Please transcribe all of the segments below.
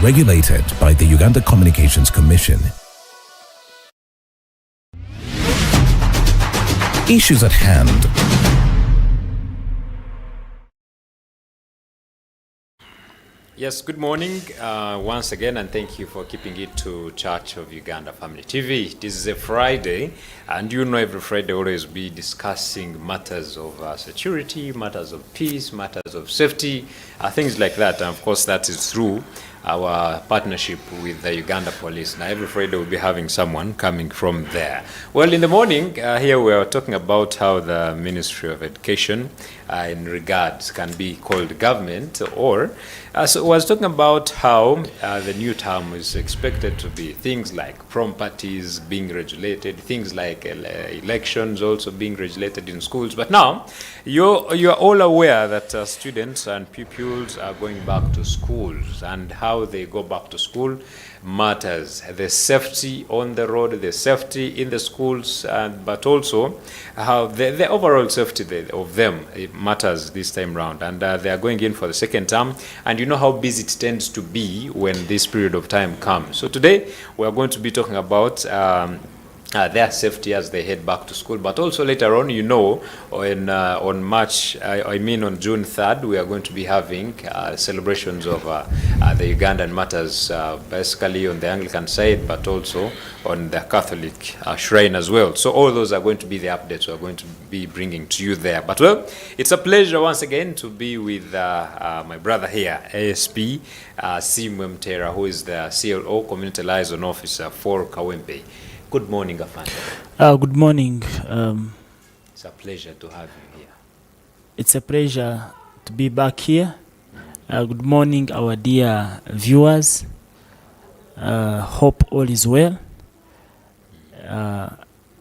regulated by the Uganda Communications Commission. Issues at hand. Yes, good morning once again, and thank you for keeping it to Church of Uganda Family TV. This is a Friday, and you know every Friday always be discussing matters of security, matters of peace, matters of safety, things like that. And of course, that is through our partnership with the Uganda Police. Now, every Friday we'll be having someone coming from there. Well, in the morning, here we are talking about how the Ministry of Education in regards can be called government, or so I was talking about how the new term is expected to be things like prom parties being regulated, things like elections also being regulated in schools. But now, you're all aware that students and pupils are going back to schools, and how they go back to school matters. The safety on the road, the safety in the schools, but also how the overall safety of them, it matters this time round. And they are going in for the second term, and you know how busy it tends to be when this period of time comes. So today we are going to be talking about their safety as they head back to school, but also later on, you know, on March, on June 3rd, we are going to be having celebrations of the Ugandan Martyrs, basically on the Anglican side, but also on the Catholic shrine as well. So all those are going to be the updates we're going to be bringing to you there. But well, it's a pleasure once again to be with my brother here, ASP Asiimwe Mukeera, who is the CLO, Community Liaison Officer for Kawempe. Good morning, Afande. Good morning. It's a pleasure to have you here. It's a pleasure to be back here. Good morning, our dear viewers. Hope all is well.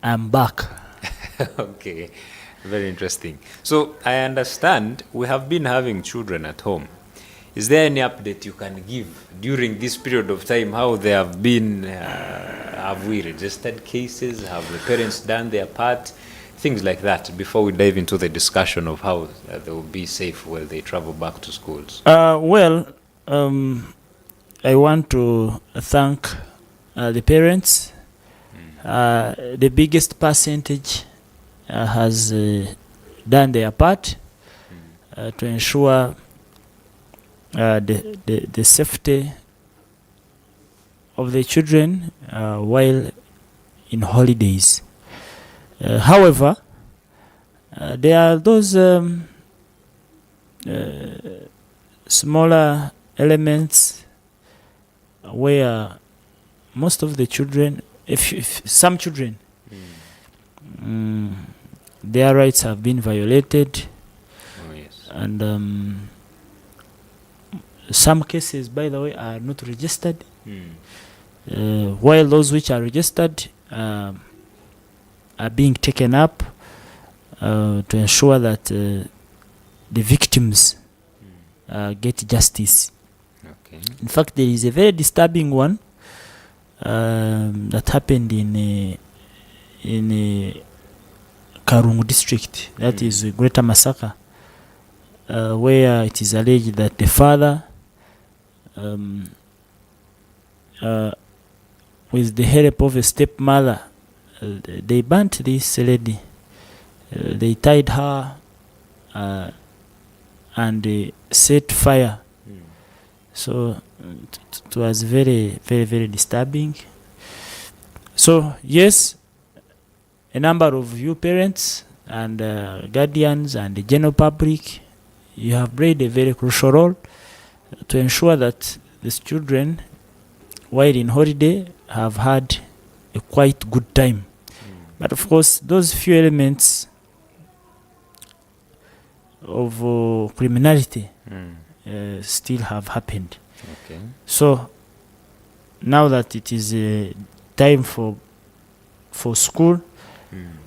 I'm back. Okay, very interesting. So I understand we have been having children at home. Is there any update you can give during this period of time, how they have been? Have we registered cases? Have the parents done their part? Things like that, before we dive into the discussion of how they will be safe when they travel back to schools. I want to thank the parents. The biggest percentage has done their part to ensure the safety of the children while in holidays. However, there are those smaller elements where most of the children, if some children, their rights have been violated. Oh, yes. And some cases, by the way, are not registered. While those which are registered are being taken up to ensure that the victims get justice. Okay. In fact, there is a very disturbing one that happened in Karungu district, that is Greater Masaka, where it is alleged that the father, with the help of a stepmother, they burnt this lady. They tied her and set fire. So it was very, very, very disturbing. So yes, a number of you parents and guardians and the general public, you have played a very crucial role to ensure that these children, while in holiday, have had a quite good time. But of course, those few elements of criminality still have happened. Okay. So now that it is time for school,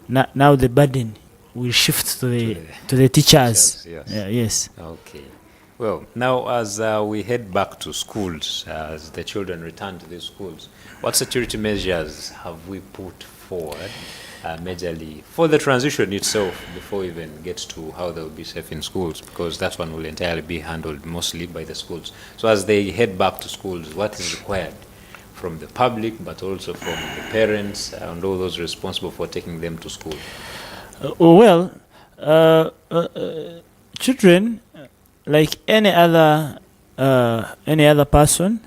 now the burden will shift to the teachers. Yes. Yes. Okay. Well, now as we head back to schools, as the children return to these schools, what security measures have we put forward, majorly for the transition itself, before we even get to how they'll be safe in schools? Because that one will entirely be handled mostly by the schools. So as they head back to schools, what is required from the public, but also from the parents and all those responsible for taking them to school? Children, like any other person,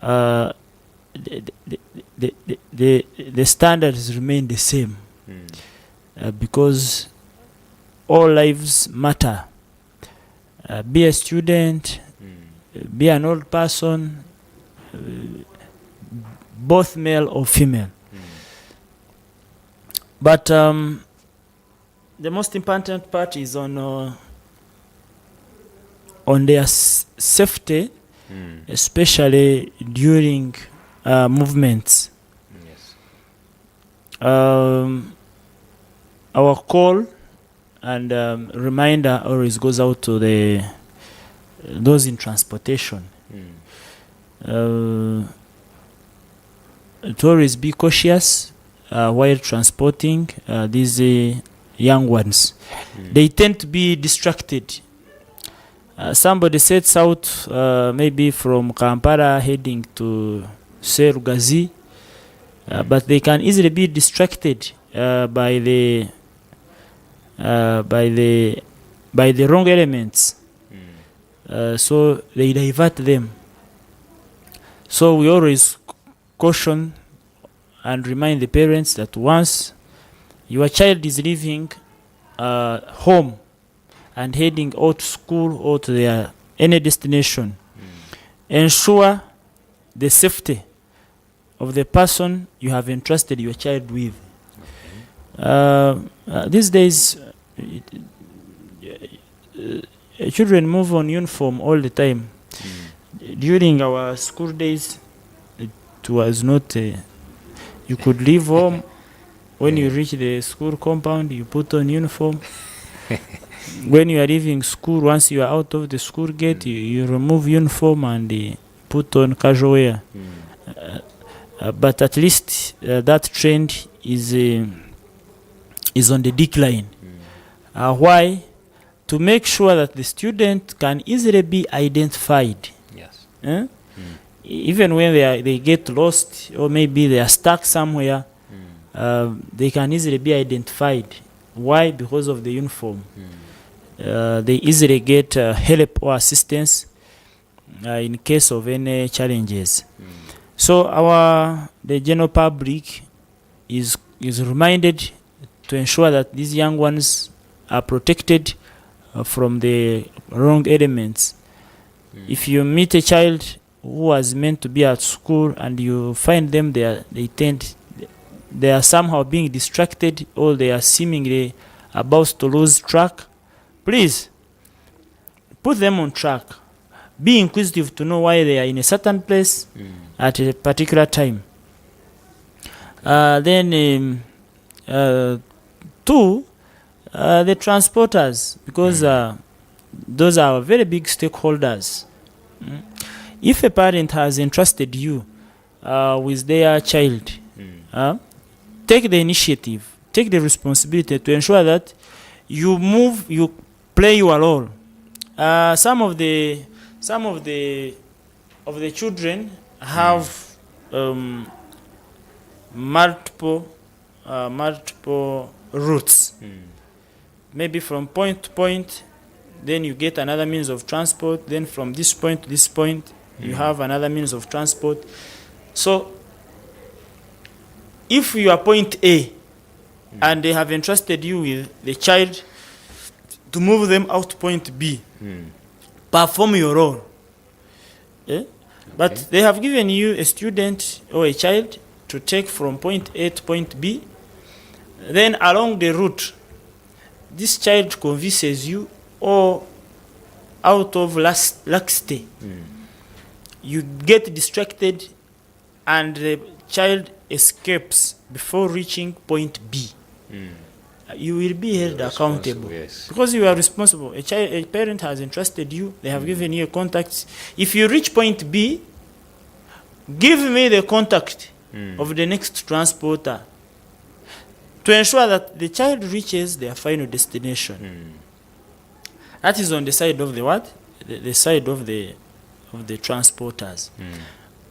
the standards remain the same, because all lives matter. Be a student, be an old person, both male or female. But the most important part is on their safety, especially during movements. Yes. Our call and reminder always goes out to those in transportation. To always be cautious while transporting these young ones. They tend to be distracted. Somebody sets out maybe from Kampala heading to say Rugazi, but they can easily be distracted by the wrong elements, so they divert them. So we always caution and remind the parents that once your child is leaving home and heading out to school or to their any destination, ensure the safety of the person you have entrusted your child with. These days, children move on uniform all the time. During our school days, it was not. You could leave home. When you reach the school compound, you put on uniform. When you are leaving school, once you are out of the school gate, you remove uniform and put on casual wear. But at least that trend is on the decline. Why? To make sure that the student can easily be identified. Yes. Even when they get lost or maybe they are stuck somewhere, they can easily be identified. Why? Because of the uniform. They easily get help or assistance in case of any challenges. So the general public is reminded to ensure that these young ones are protected from the wrong elements. If you meet a child who was meant to be at school and you find them there, they are somehow being distracted or they are seemingly about to lose track, please put them on track. Be inquisitive to know why they are in a certain place at a particular time. Then two, the transporters, because those are very big stakeholders. If a parent has entrusted you with their child, take the initiative, take the responsibility to ensure that you play your role. Some of the children have multiple routes. Maybe from point to point, then you get another means of transport. Then from this point to this point, you have another means of transport. So if you are point A and they have entrusted you with the child to move them out to point B, perform your role. But they have given you a student or a child to take from point A to point B. Then along the route, this child convinces you, or out of laxity, you get distracted and the child escapes before reaching point B. you will be held You're accountable. responsible, yes. Because you are responsible. A parent has entrusted you, they have given you contacts. If you reach point B, give me the contact of the next transporter to ensure that the child reaches their final destination. That is on the side of the what? The side of the transporters.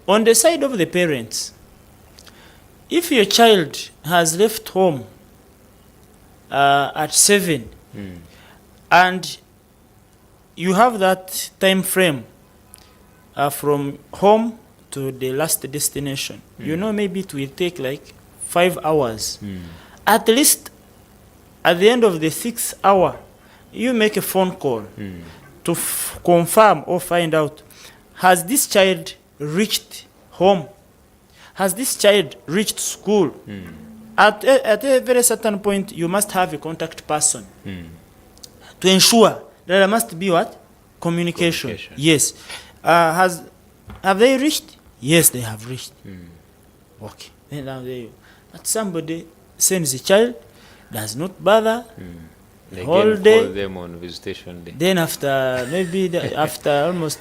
On the side of the parents, if your child has left home at 7 and you have that time frame from home to the last destination, you know, maybe it will take like 5 hours. At least at the end of the 6th hour, you make a phone call to confirm or find out, has this child reached home? Has this child reached school? At a very certain point, you must have a contact person to ensure that there must be what? Communication. Yes. Have they reached? Yes, they have reached. Okay. Then now but somebody sends a child, does not bother. They whole can day. call them on visitation day. Then after maybe after almost,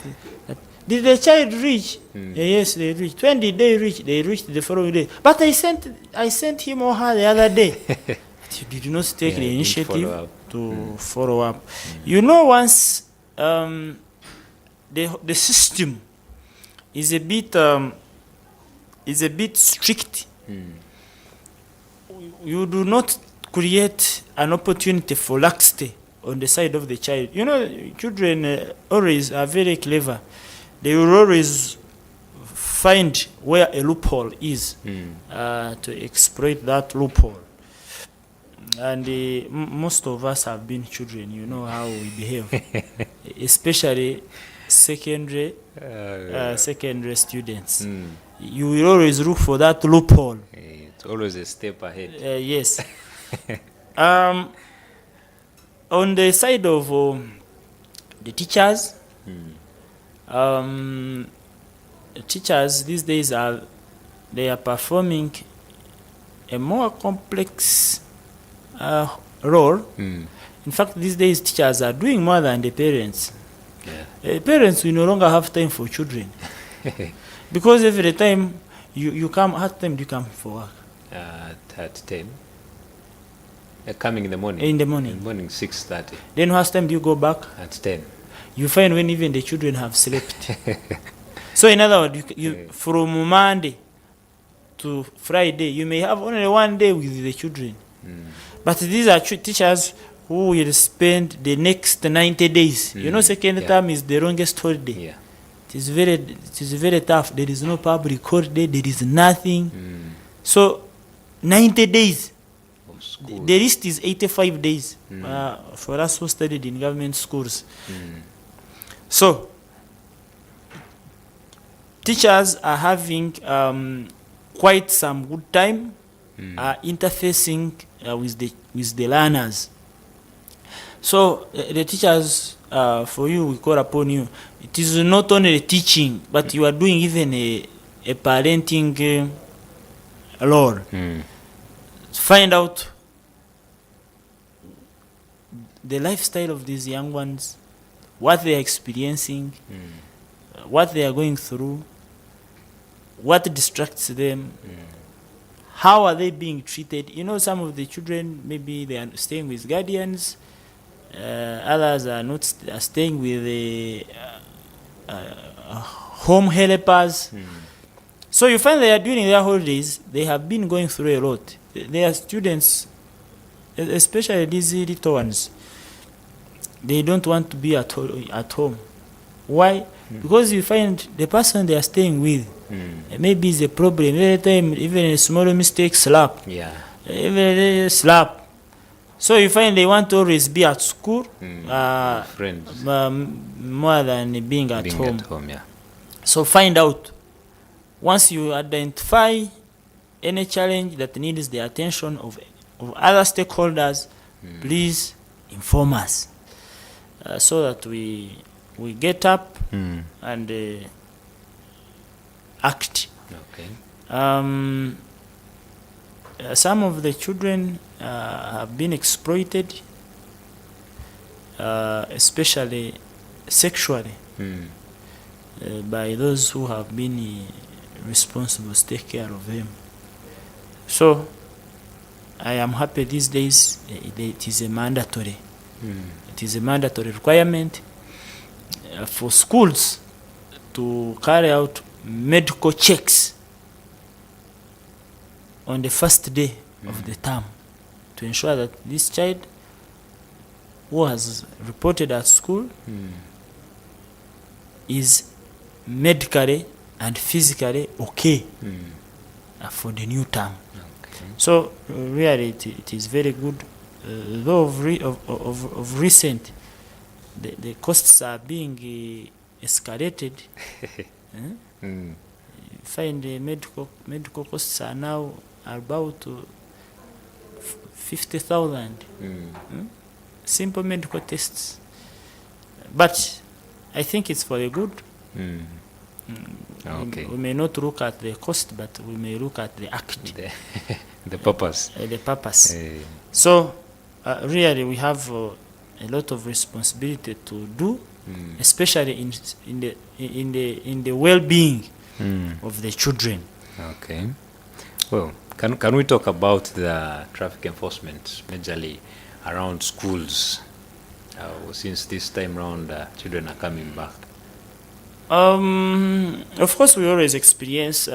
did the child reach? Yes, they reached. When did they reach? They reached the following day. But I sent him or her the other day. But you did not take the initiative to follow up. You know, once the system is a bit strict, you do not create an opportunity for laxity on the side of the child. You know, children always are very clever. They will always find where a loophole is to exploit that loophole. And most of us have been children. You know how we behave, especially secondary students. You will always look for that loophole. It's always a step ahead. Yes. On the side of the teachers, teachers these days are performing a more complex role. In fact, these days teachers are doing more than the parents. Parents will no longer have time for children because every time you come, what time do you come for work? At 10. Coming in the morning. In the morning. 6:30. Then what time do you go back? At 10. You find when even the children have slept. So in other words, from Monday to Friday, you may have only one day with the children. But these are teachers who will spend the next 90 days. You know, second term is the longest holiday. It is very tough. There is no public holiday. There is nothing. So 90 days. The list is 85 days for us who studied in government schools. So teachers are having quite some good time interfacing with the learners. So the teachers, for you, we call upon you. It is not only teaching, but you are doing even a parenting role. Find out the lifestyle of these young ones, what they are experiencing, what they are going through, what distracts them, how are they being treated. You know, some of the children, maybe they are staying with guardians, others are not are staying with the home helpers. So you find they are during their holidays, they have been going through a lot. They are students, especially these little ones, they don't want to be at home. Why? Because you find the person they are staying with maybe is a problem. Every time, even a small mistake, slap. Even slap. So you find they want to always be at school, friends, more than being at home. So find out. Once you identify any challenge that needs the attention of other stakeholders, please inform us so that we get up and act. some of the children have been exploited, especially sexually, by those who have been responsible to take care of them. So I am happy these days it is a mandatory. It is a mandatory requirement for schools to carry out medical checks on the first day of the term to ensure that this child who has reported at school is medically and physically okay for the new term. Okay. So really it is very good. Though of recent, the costs are being escalated. You find the medical costs are now about 50,000. Simple medical tests, but I think it's for the good. Okay. We may not look at the cost, but we may look at the act, The purpose. the purpose. So really we have a lot of responsibility to do, especially in the well-being of the children. Okay. Well, can we talk about the traffic enforcement majorly around schools, since this time round children are coming back? Of course, we always experience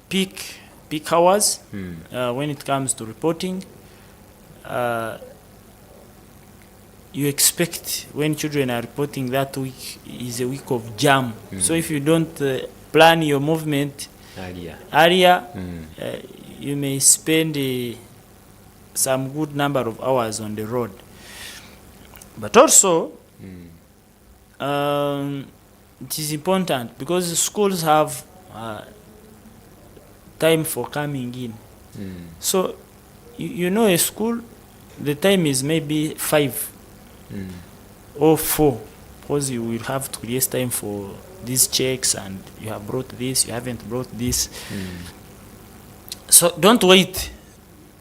peak hours when it comes to reporting. You expect when children are reporting that week is a week of jam. So if you don't plan your movement earlier, you may spend some good number of hours on the road. But also, it is important because schools have time for coming in. So you know, a school, the time is maybe 5 or 4, because you will have to create time for these checks, and you have brought this, you haven't brought this. So don't wait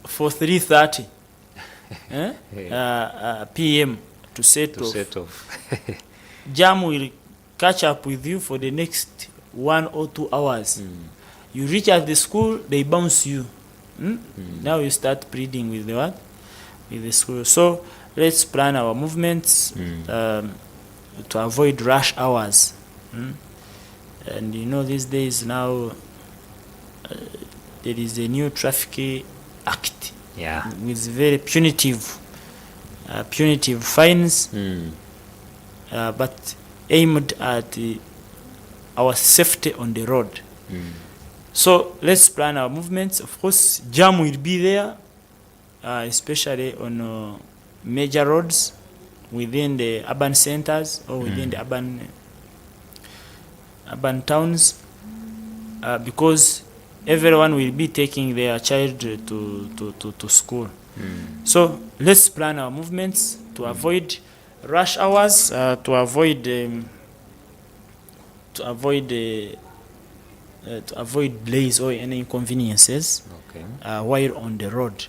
for 3:30 p.m. to set off. Jam will catch up with you for the next 1 or 2 hours. You reach at the school, they bounce you. Now you start pleading with the what? With the school. So let's plan our movements to avoid rush hours. And you know, these days now there is a new traffic act with very punitive fines, but aimed at our safety on the road. So let's plan our movements. Of course, jam will be there, especially on major roads within the urban centers or within the urban towns, because everyone will be taking their child to school. So let's plan our movements to avoid rush hours, to avoid delays or any inconveniences while on the road,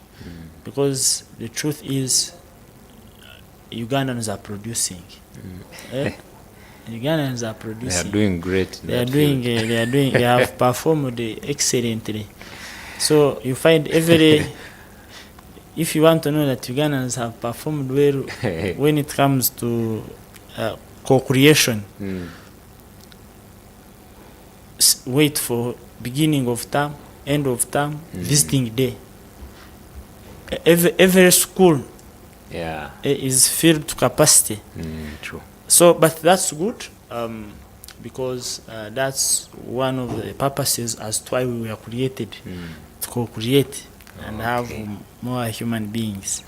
because the truth is Ugandans are producing. Ugandans are producing. They are doing great. They have performed excellently. So you find if you want to know that Ugandans have performed well when it comes to co-creation, wait for beginning of term, end of term, visiting day. Every school is filled to capacity. True. So, but that's good, because that's one of the purposes as to why we were created, to co-create and have more human beings.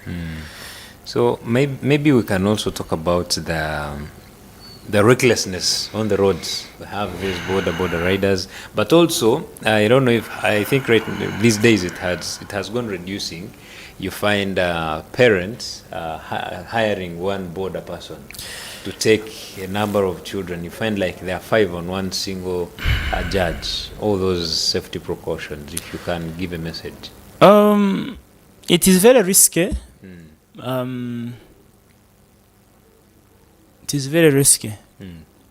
So maybe we can also talk about the recklessness on the roads. We have these border riders, but also I don't know if I think these days it has gone reducing. You find parents hiring one border person to take a number of children. You find like there are 5 on one single judge. All those safety precautions, if you can give a message. It is very risky. It is very risky.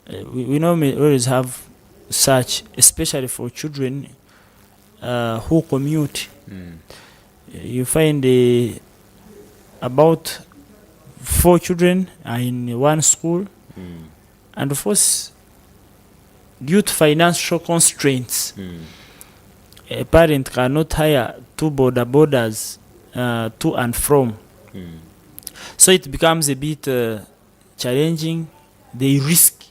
We normally always have such, especially for children who commute. You find about 4 children are in one school, and of course, due to financial constraints, a parent cannot hire 2 boarders to and from. So it becomes a bit challenging. They risk.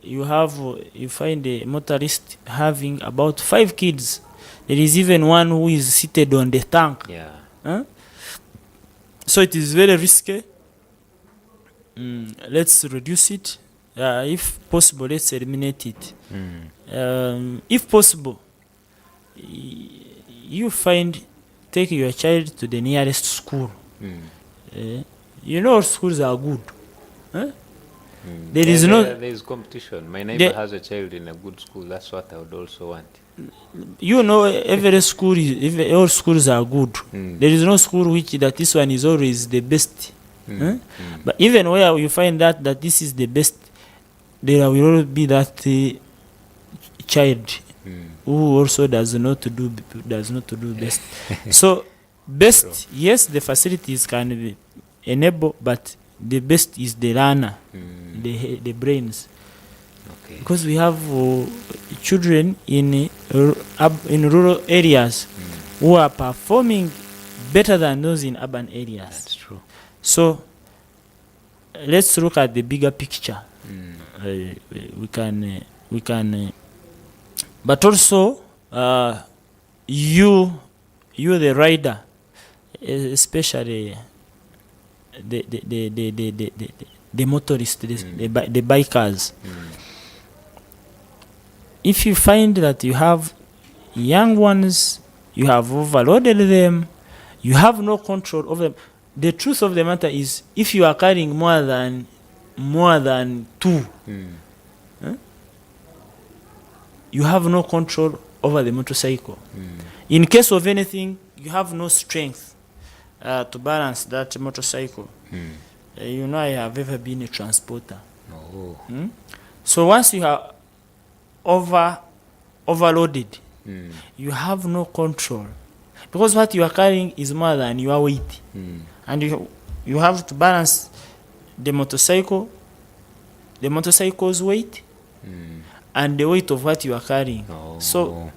You find a motorist having about 5 kids. There is even one who is seated on the tank. So it is very risky. Let's reduce it. If possible, let's eliminate it. If possible, you take your child to the nearest school. All schools are good. There is competition. My neighbor has a child in a good school. That's what I would also want. Every school all schools are good. There is no school that this one is always the best. But even where you find that this is the best, there will always be that child who also does not do best. So best, yes, the facilities can be enable, but the best is the learner, the brains. Okay. Because we have children in rural areas who are performing better than those in urban areas. That's true. So let's look at the bigger picture. We can, but also you the rider, especially the motorists, the bikers. If you find that you have young ones, you have overloaded them, you have no control over them. The truth of the matter is, if you are carrying more than 2, you have no control over the motorcycle. In case of anything, you have no strength to balance that motorcycle. I have ever been a transporter. So once you are overloaded, you have no control, because what you are carrying is more than your weight, and you have to balance the motorcycle's weight, and the weight of what you are carrying. So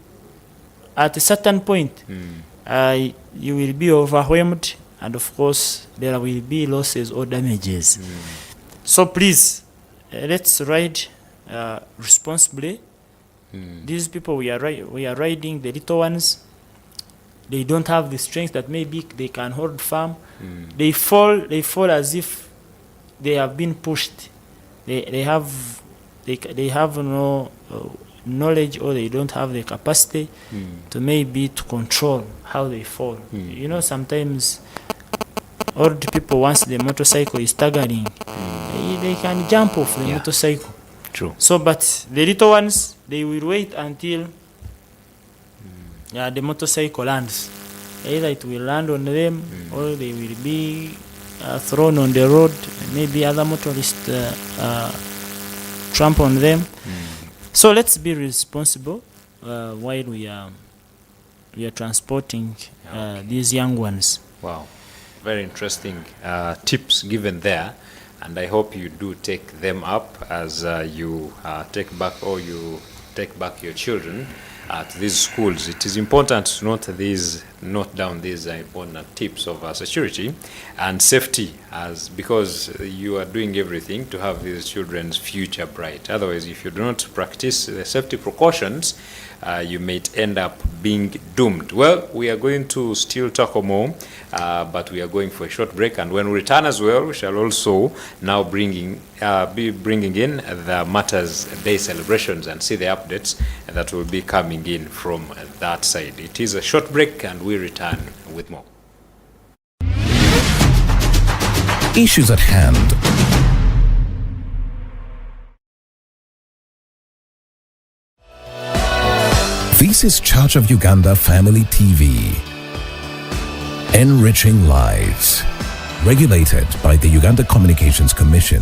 at a certain point, you will be overwhelmed, and of course there will be losses or damages. So please, let's ride responsibly. These people we are riding, the little ones, they don't have the strength that maybe they can hold firm. They fall as if they have been pushed. They have no knowledge, or they don't have the capacity to control how they fall. Sometimes old people, once the motorcycle is staggering, they can jump off the motorcycle. True. So, but the little ones, they will wait until the motorcycle lands. Either it will land on them, or they will be thrown on the road. Maybe other motorists tramp on them. So let's be responsible while we are transporting these young ones. Wow, very interesting tips given there. And I hope you do take them up as you take back your children to these schools. It is important to note down these important tips of security and safety, because you are doing everything to have these children's future bright. Otherwise, if you do not practice the safety precautions, you may end up being doomed. Well, we are going to still talk more, but we are going for a short break, and when we return as well, we shall also now be bringing in the Martyrs Day celebrations and see the updates that will be coming in from that side. It is a short break, and we return with more. Issues at hand. This is Church of Uganda Family TV. Enriching lives. Regulated by the Uganda Communications Commission.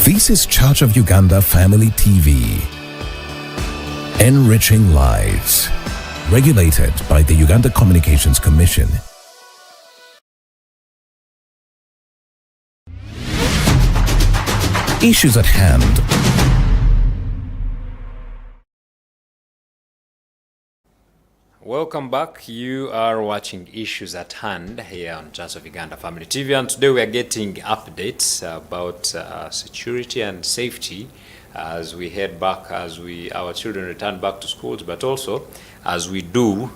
This is Church of Uganda Family TV. Enriching lives. Regulated by the Uganda Communications Commission. Issues at hand. Welcome back. You are watching Issues at Hand here on Church of Uganda Family TV, and today we are getting updates about security and safety as we head back, as our children return back to schools, but also as we do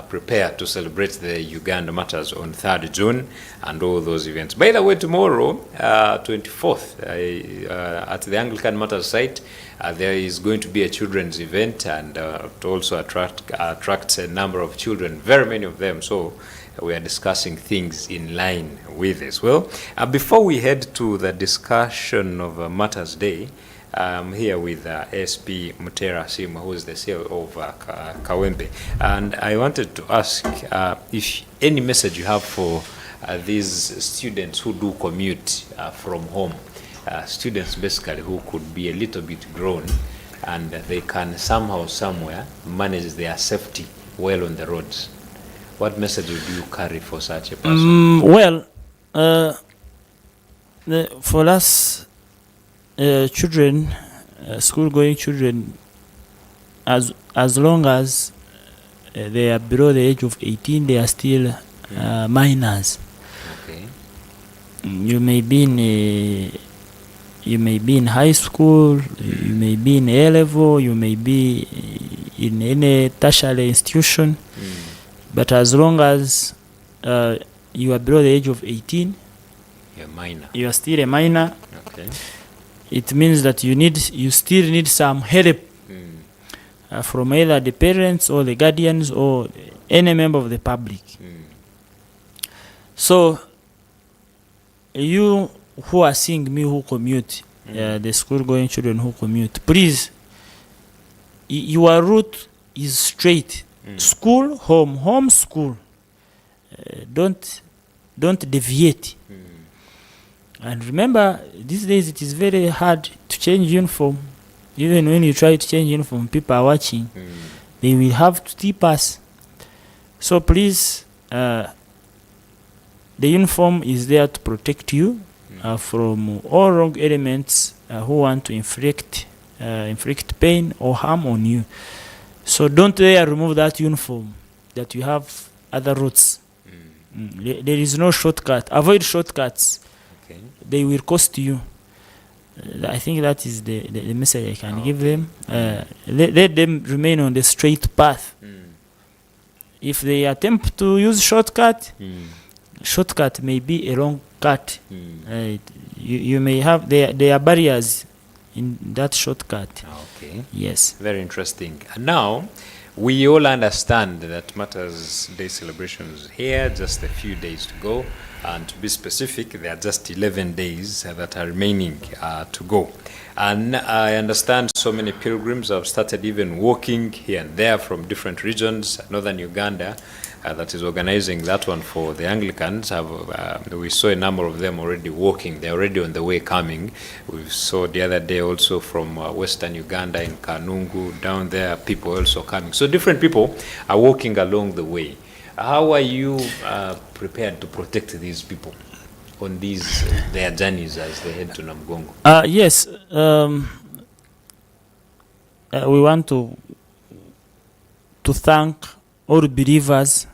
prepare to celebrate the Uganda Martyrs on 3rd June and all those events. By the way, tomorrow, 24th, at the Anglican Martyrs site, there is going to be a children's event, and to also attracts a number of children, very many of them. So we are discussing things in line with this. Well, before we head to the discussion of Martyrs Day, I'm here with ASP Mukeera Asiimwe, who is the CEO of Kawempe. And I wanted to ask if any message you have for these students who do commute from home. Students basically who could be a little bit grown and they can somehow, somewhere manage their safety well on the roads. What message would you carry for such a person? For us, children, school-going children, as long as they are below the age of 18, they are still minors. Okay. You may be in high school, you may be in A level, you may be in any tertiary institution, but as long as you are below the age of 18, You're minor. you are still a minor. Okay. It means that you still need some help from either the parents or the guardians or any member of the public. So you who are seeing me who commute, the school-going children who commute, please, your route is straight. School, home, home, school. Don't deviate. And remember, these days it is very hard to change uniform. Even when you try to change uniform, people are watching. They will have to tip us. So please, the uniform is there to protect you from all wrong elements who want to inflict pain or harm on you. So don't dare remove that uniform, that you have other routes. There is no shortcut. Avoid shortcuts. Okay. They will cost you. I think that is the message I can give them. Let them remain on the straight path. If they attempt to use shortcut may be a wrong cut. You may have, there are barriers in that shortcut. Okay. Yes. Very interesting. And now, we all understand that Martyrs Day celebrations here, just a few days to go. And to be specific, there are just 11 days that are remaining to go. And I understand so many pilgrims have started even walking here and there from different regions. Northern Uganda, that is organizing that one for the Anglicans, we saw a number of them already walking. They're already on the way coming. We saw the other day also from Western Uganda in Kanungu, down there, people also coming. So different people are walking along the way. How are you prepared to protect these people on their journeys as they head to Namugongo? Yes, we want to thank all believers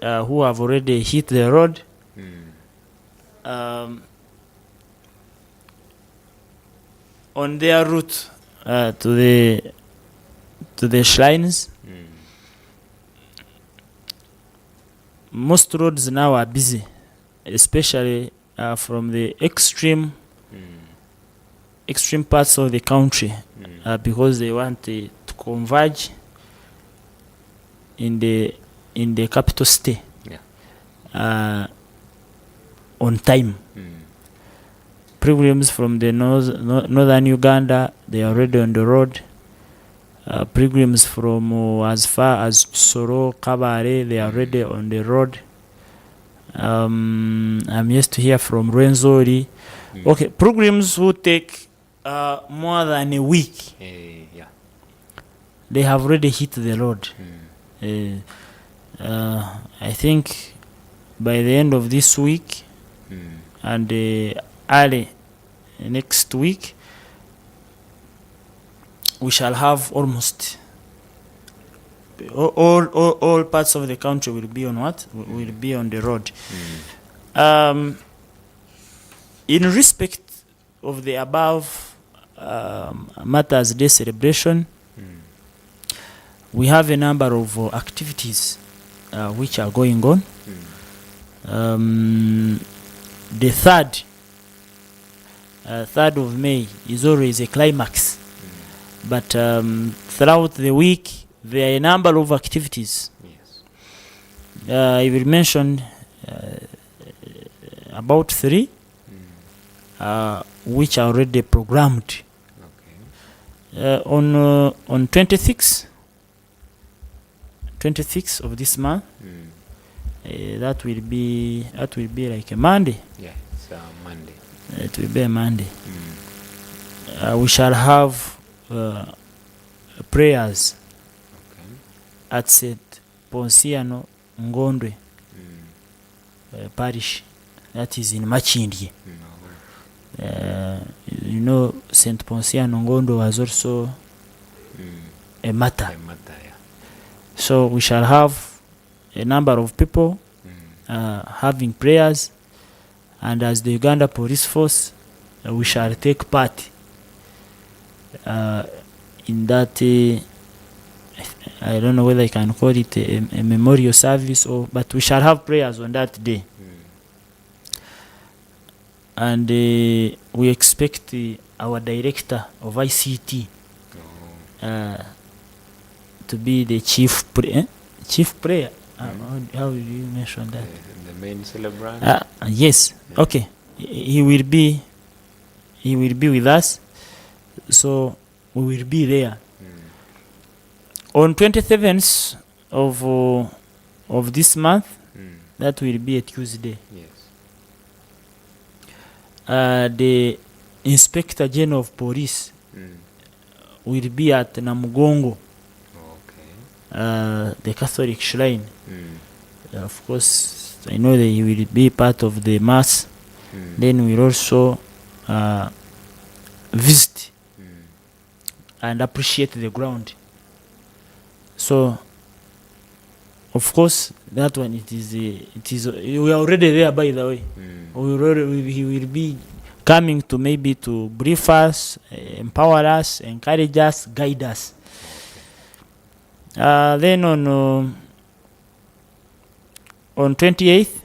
who have already hit the road. On their route to the shrines. Most roads now are busy, especially from the extreme parts of the country, because they want to converge in the capital city on time. Pilgrims from the northern Uganda, they are already on the road. Pilgrims from as far as Soro, Kabare, they are already on the road. I'm yet to hear from Rwenzori. Okay, pilgrims who take more than a week, they have already hit the road. I think by the end of this week and early next week, we shall have almost all parts of the country will be on what? Will be on the road. In respect of the above Martyrs Day celebration, we have a number of activities which are going on. The 3rd of May is always a climax. But throughout the week, there are a number of activities. I will mention about 3 which are already programmed. On 26th of this month, that will be like a Monday. Yeah, it's a Monday. It will be a Monday. We shall have prayers at St. Ponsiano Ngondwe parish, that is in Machindye. You know, St. Ponsiano Ngondwe was also a martyr. So we shall have a number of people having prayers, and as the Uganda Police Force, we shall take part in that. I don't know whether I can call it a memorial service, but we shall have prayers on that day. And we expect our director of ICT to be the chief prayer. How do you mention that? The main celebrant. Yes. Yeah. Okay. He will be with us, so we will be there. On 27th of this month, that will be a Tuesday. Yes. The Inspector General of Police will be at Namugongo, the Catholic shrine. Of course, I know that he will be part of the mass. Then we'll also visit and appreciate the ground. So, of course, that one it is. We are already there, by the way. He will be coming to maybe to brief us, empower us, encourage us, guide us. Then on 28th,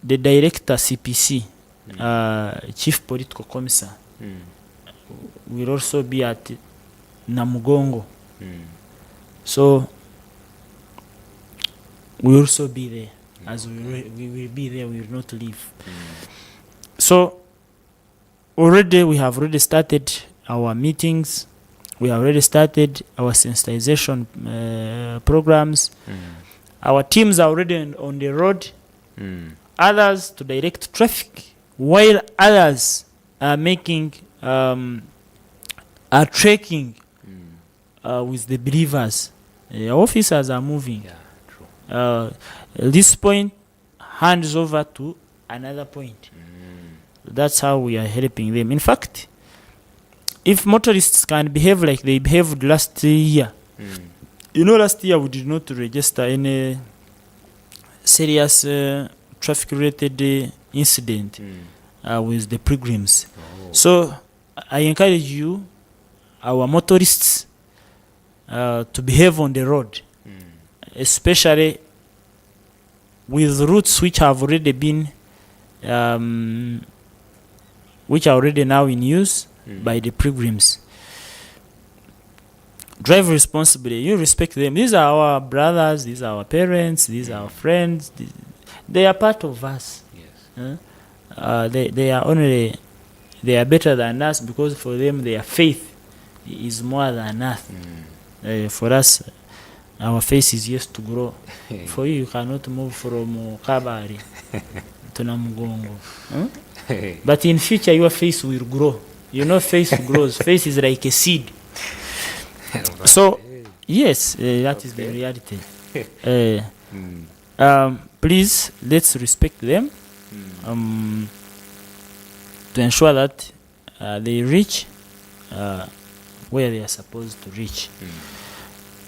the director CPC, Chief Political Commissar, will also be at Namugongo. So we will also be there as we will be there, we will not leave. So already we have already started our meetings. We have already started our sensitization programs. Our teams are already on the road. Others to direct traffic, while others are making are trekking with the believers. Officers are moving. Yeah, true. This point hands over to another point. That's how we are helping them. In fact, if motorists can behave like they behaved last year, last year we did not register any serious traffic-related incident with the pilgrims. So I encourage you, our motorists, to behave on the road, especially with routes which have already been, which are already now in use by the pilgrims. Drive responsibly. You respect them. These are our brothers. These are our parents. These are our friends. They are part of us. Yes. They are only, they are better than us because for them their faith is more than us. For us, our faith is yet to grow. For you cannot move from Kabari to Namugongo. But in future, your faith will grow. Faith grows. Faith is like a seed. So, yes, that is the reality. Please, let's respect them to ensure that they reach where they are supposed to reach.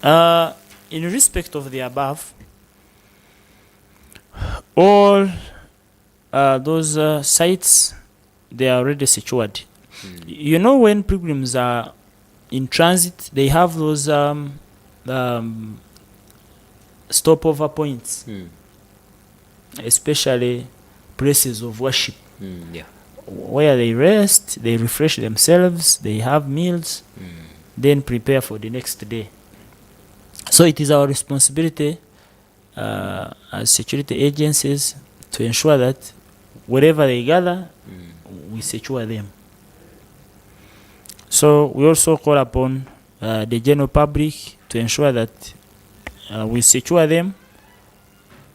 In respect of the above, all those sites, they are already secured. When pilgrims are in transit, they have those stopover points, especially places of worship, where they rest, they refresh themselves, they have meals, then prepare for the next day. So it is our responsibility as security agencies to ensure that wherever they gather, we secure them. So we also call upon the general public to ensure that we secure them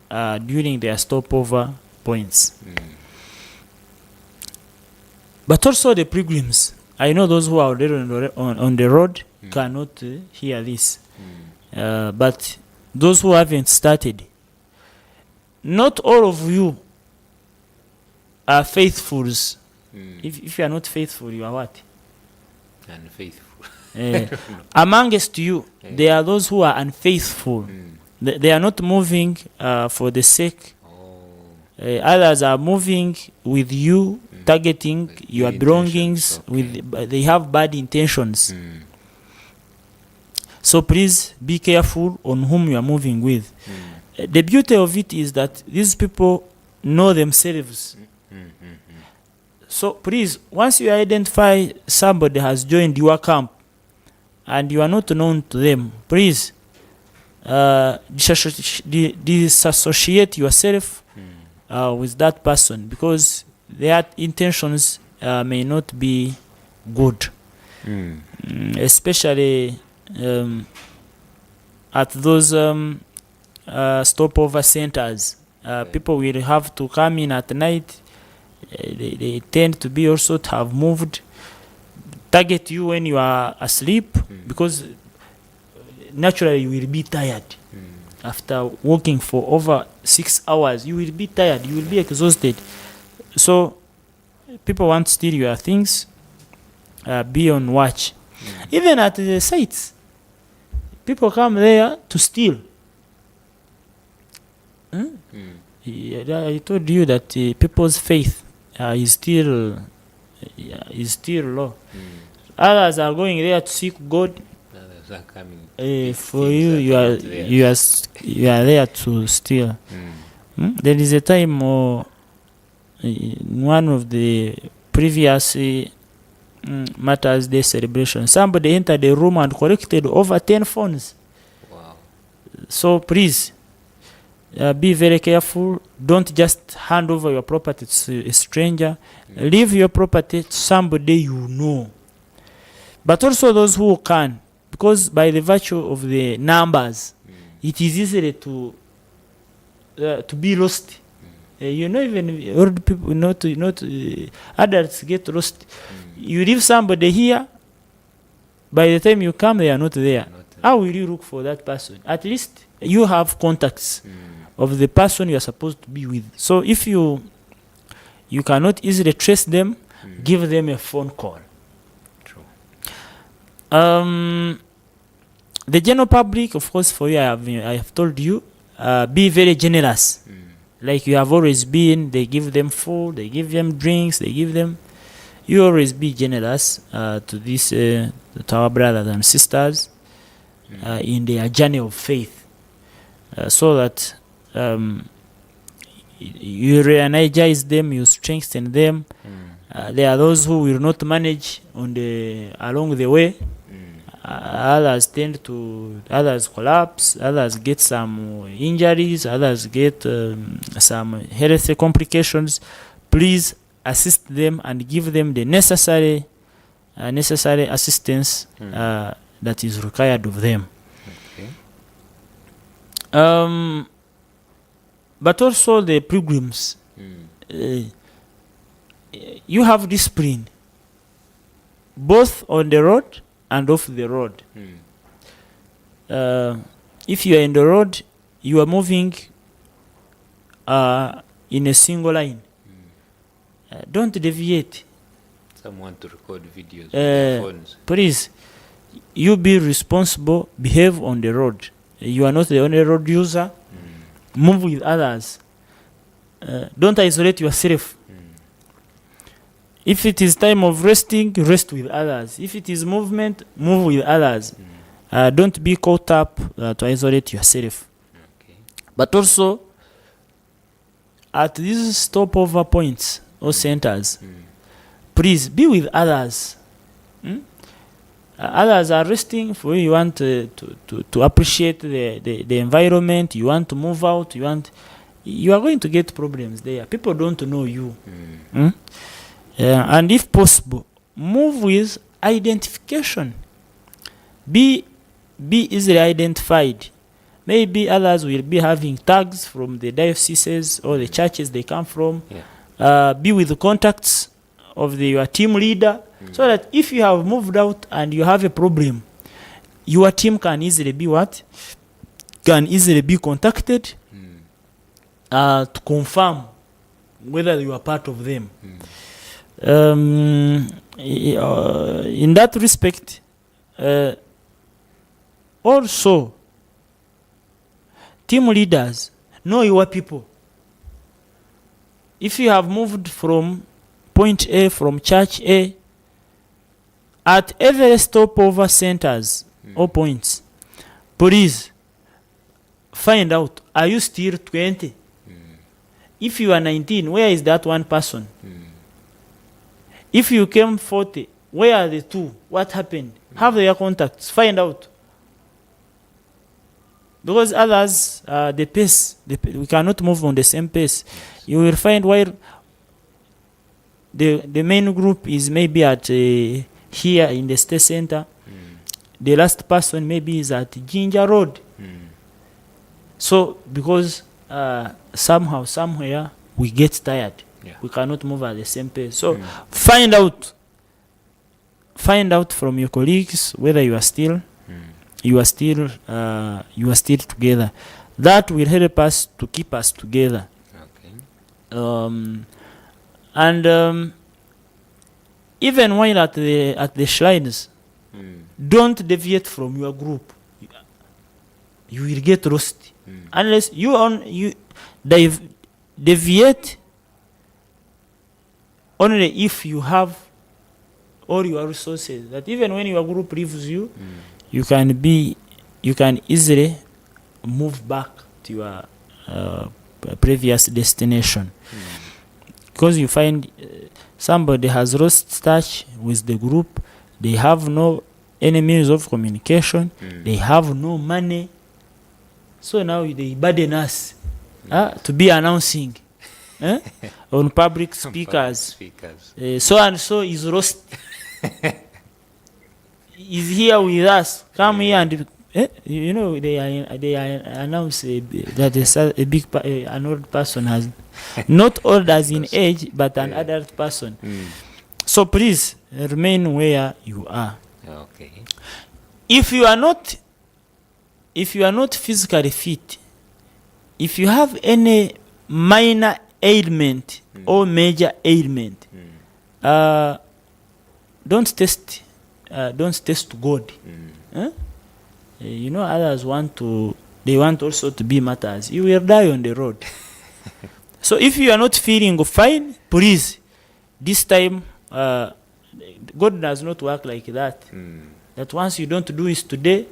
during their stopover points. But also the pilgrims. I know those who are already on the road cannot hear this. But those who haven't started, not all of you are faithfuls. If you are not faithful, you are what? Unfaithful. Amongst you, there are those who are unfaithful. They are not moving for the sake. Others are moving with you, targeting your belongings. They have bad intentions. So please be careful on whom you are moving with. The beauty of it is that these people know themselves. So please, once you identify somebody has joined your camp and you are not known to them, please disassociate yourself with that person, because their intentions may not be good. Especially at those stopover centers. People will have to come in at night. They tend to be also to have moved, target you when you are asleep, because naturally you will be tired. After walking for over 6 hours, you will be tired, you will be exhausted. So people want to steal your things. Be on watch. Even at the sites, people come there to steal. I told you that people's faith is still low. Others are going there to seek God. Others are coming. For you are there to steal. There is a time, in one of the previous Martyrs Day celebration, somebody entered the room and collected over 10 phones. Wow. So please, be very careful. Don't just hand over your property to a stranger. Leave your property to somebody you know. But also those who can, because by the virtue of the numbers, it is easy to be lost. Even old people, adults get lost. You leave somebody here, by the time you come, they are not there. How will you look for that person? At least you have contacts of the person you are supposed to be with. So if you cannot easily trace them, give them a phone call. True. The general public, of course, for you, I have told you, be very generous. Like you have always been. They give them food, they give them drinks, you always be generous to our brothers and sisters in their journey of faith, so that you re-energize them, you strengthen them. There are those who will not manage along the way. Others others collapse, others get some injuries, others get some health complications. Please assist them and give them the necessary assistance that is required of them. Okay. But also the pilgrims, you have discipline both on the road and off the road. If you are in the road, you are moving in a single line. Don't deviate. Some want to record videos with their phones. Please, you be responsible, behave on the road. You are not the only road user. Move with others. Don't isolate yourself. If it is time of resting, rest with others. If it is movement, move with others. Don't be caught up to isolate yourself. Okay. But also, at these stopover points or centers, please be with others. Others are resting for you. You want to appreciate the environment. You want to move out. You are going to get problems there. People don't know you. And if possible, move with identification. Be easily identified. Maybe others will be having tags from the dioceses or the churches they come from. Be with the contacts of your team leader, so that if you have moved out and you have a problem, your team can easily be contacted to confirm whether you are part of them. In that respect, also, team leaders, know your people. If you have moved from point A, from church A, at every stopover centers or points, please find out, are you still 20? If you are 19, where is that one person? If you came 40, where are the two? What happened? Have their contacts. Find out. Because others, the pace, we cannot move on the same pace. You will find where the main group is maybe at here in the state center. The last person maybe is at Ginger Road. So because somehow, somewhere, we get tired. We cannot move at the same pace. So find out from your colleagues whether you are still together. That will help us to keep us together. And even while at the shrines, don't deviate from your group. You will get lost unless you deviate only if you have all your resources. That even when your group leaves you, you can easily move back to your previous destination. Because you find somebody has lost touch with the group, they have no any means of communication, they have no money, so now they burden us to be announcing on public speakers. So and so is roast. Is here with us. Come here and you know they announce that a big an old person has not old as in age, but an adult person. So please remain where you are. Okay. If you are not physically fit, if you have any minor ailment or major ailment, don't test God. You know, others want also to be martyrs. You will die on the road. So if you are not feeling fine, please, this time, God does not work like that. That once you don't do it today,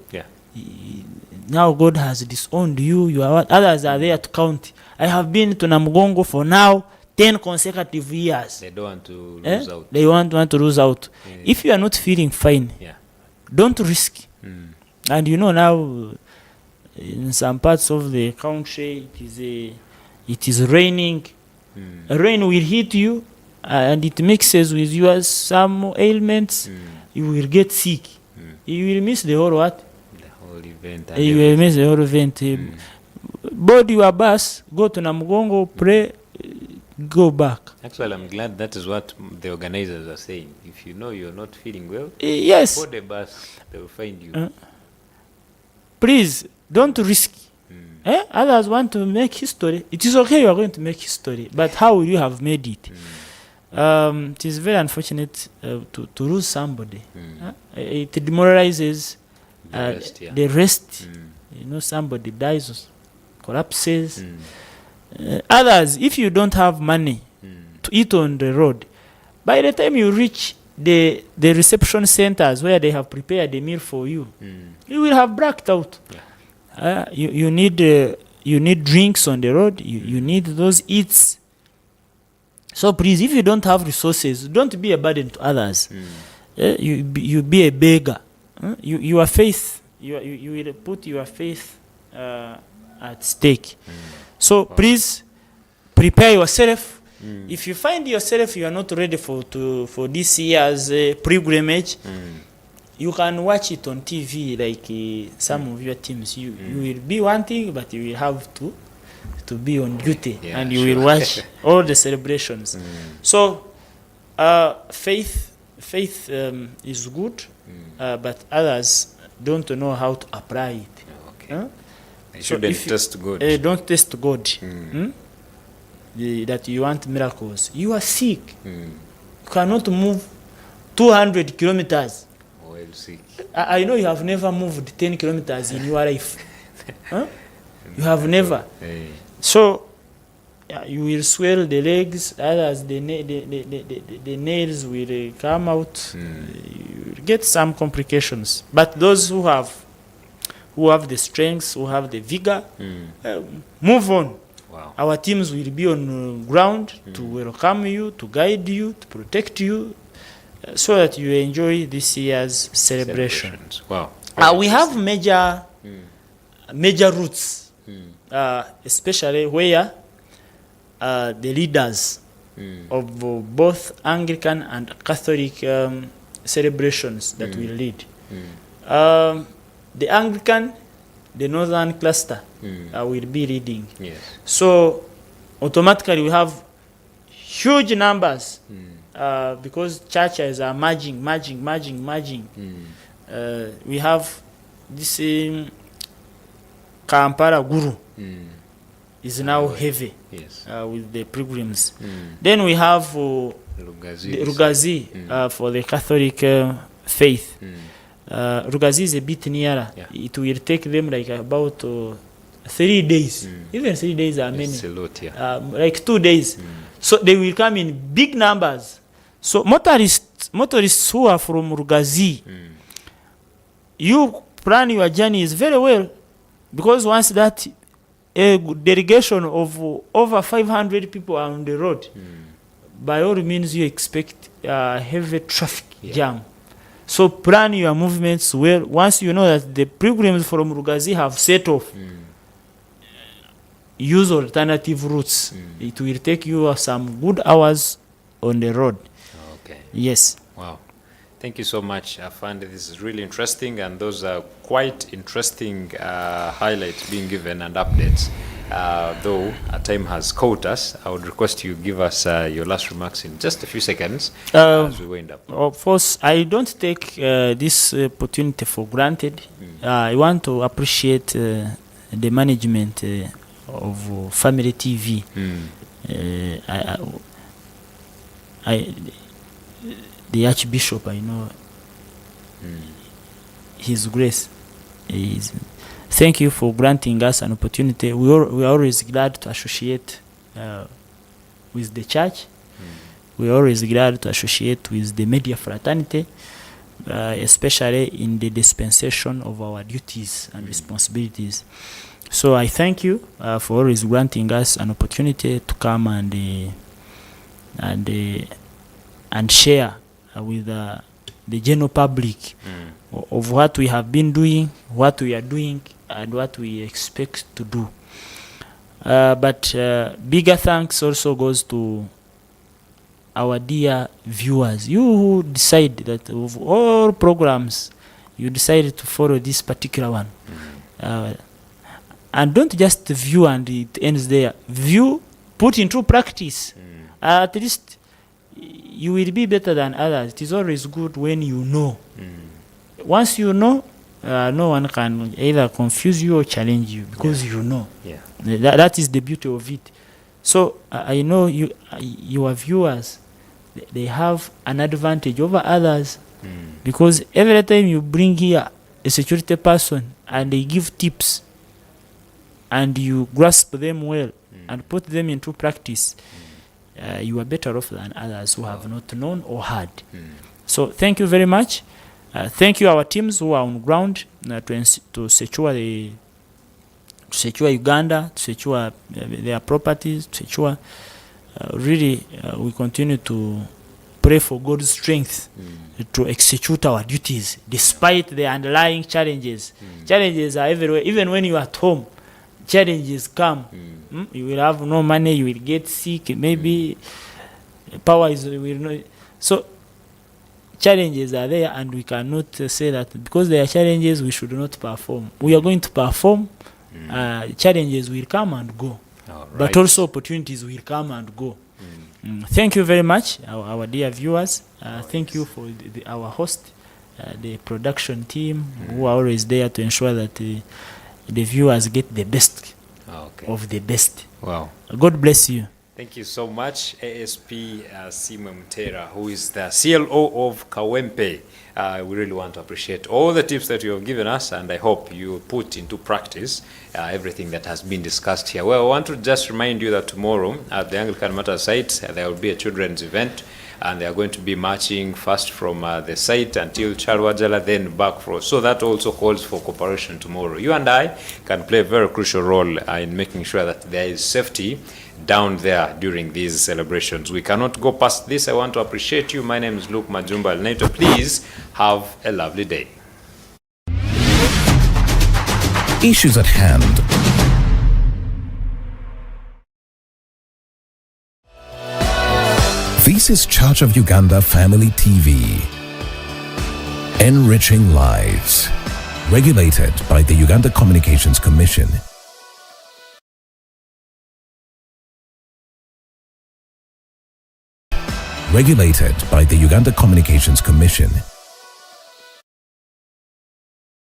now God has disowned you. Others are there to count. I have been to Namugongo for now 10 consecutive years. They don't want to lose out. They want to lose out. If you are not feeling fine, don't risk. And you know now, in some parts of the country, it is raining. Rain will hit you, and it mixes with yours some ailments. You will get sick. You will miss the whole what? The whole event. You will miss the whole event. Board your bus, go to Namugongo, pray, go back. Actually, I'm glad that is what the organizers are saying. If you know you're not feeling well, yes, board the bus, they will find you. Please, don't risk. Others want to make history. It is okay, you are going to make history, but how will you have made it? It is very unfortunate to lose somebody. It demoralizes the rest. You know, somebody dies, collapses. Others, if you don't have money to eat on the road, by the time you reach the reception centers where they have prepared a meal for you, you will have blacked out. You need drinks on the road. You need those eats. So please, if you don't have resources, don't be a burden to others. You be a beggar. Your faith, you will put your faith at stake. So please prepare yourself. If you find yourself you are not ready for this year's pilgrimage, you can watch it on TV like some of your teams. You will be wanting, but you will have to be on duty, and you will watch all the celebrations. So faith is good, but others don't know how to apply it. They shouldn't test God. Don't test God. That you want miracles. You are sick. You cannot move 200 kilometers. Well, sick. I know you have never moved 10 kilometers in your life. You have never. So you will swell the legs. Others, the nails will come out. You will get some complications. But those who have the strength, who have the vigor, move on. Wow. Our teams will be on ground to welcome you, to guide you, to protect you, so that you enjoy this year's celebrations. Wow. We have major routes, especially where the leaders of both Anglican and Catholic celebrations that will lead. The Anglican, the northern cluster, will be leading. Yes. So automatically we have huge numbers because churches are merging. We have this Kampala Guru is now heavy with the pilgrims. Then we have Rugazi for the Catholic faith. Rugazi is a bit nearer. It will take them like about 3 days. Even 3 days are many. It's a lot, like 2 days. So they will come in big numbers. So motorists who are from Rugazi, you plan your journey is very well, because once that a delegation of over 500 people are on the road, by all means you expect a heavy traffic jam. So plan your movements well. Once you know that the pilgrims from Rugazi have set off, use alternative routes. It will take you some good hours on the road. Okay. Yes. Wow. Thank you so much. I find this is really interesting, and those are quite interesting highlights being given and updates. Though time has caught us, I would request you give us your last remarks in just a few seconds as we wind up. Of course, I don't take this opportunity for granted. I want to appreciate the management of Family TV. The Archbishop, I know, His Grace. Thank you for granting us an opportunity. We are always glad to associate with the church. We are always glad to associate with the media fraternity, especially in the dispensation of our duties and responsibilities. So I thank you for always granting us an opportunity to come and share with the general public of what we have been doing, what we are doing, and what we expect to do. But bigger thanks also goes to our dear viewers, you who decide that of all programs, you decided to follow this particular one. And don't just view and it ends there. View, put into practice. At least you will be better than others. It is always good when you know. Once you know, no one can either confuse you or challenge you because you know. That is the beauty of it. So I know your viewers, they have an advantage over others because every time you bring here a security person and they give tips and you grasp them well and put them into practice, you are better off than others who have not known or heard. So thank you very much. Thank you our teams who are on ground to secure Uganda, to secure their properties, to secure really we continue to pray for God's strength to execute our duties despite the underlying challenges. Challenges are everywhere. Even when you are at home, challenges come. You will have no money, you will get sick, maybe power is will not. So challenges are there, and we cannot say that because there are challenges we should not perform. We are going to perform. Challenges will come and go, but also opportunities will come and go. Thank you very much, our dear viewers. Thank you for our host, the production team, who are always there to ensure that the viewers get the best of the best. Wow. God bless you. Thank you so much, ASP Mukeera, who is the CLO of Kawempe. We really want to appreciate all the tips that you have given us, and I hope you put into practice everything that has been discussed here. Well, I want to just remind you that tomorrow at the Anglican Martyrs site, there will be a children's event, and they are going to be marching first from the site until Charwajala, then back for. So that also calls for cooperation tomorrow. You and I can play a very crucial role in making sure that there is safety down there during these celebrations. We cannot go past this. I want to appreciate you. My name is Luke Majumba. Please have a lovely day. Issues at hand. This is Church of Uganda Family TV. Enriching lives. Regulated by the Uganda Communications Commission. Regulated by the Uganda Communications Commission.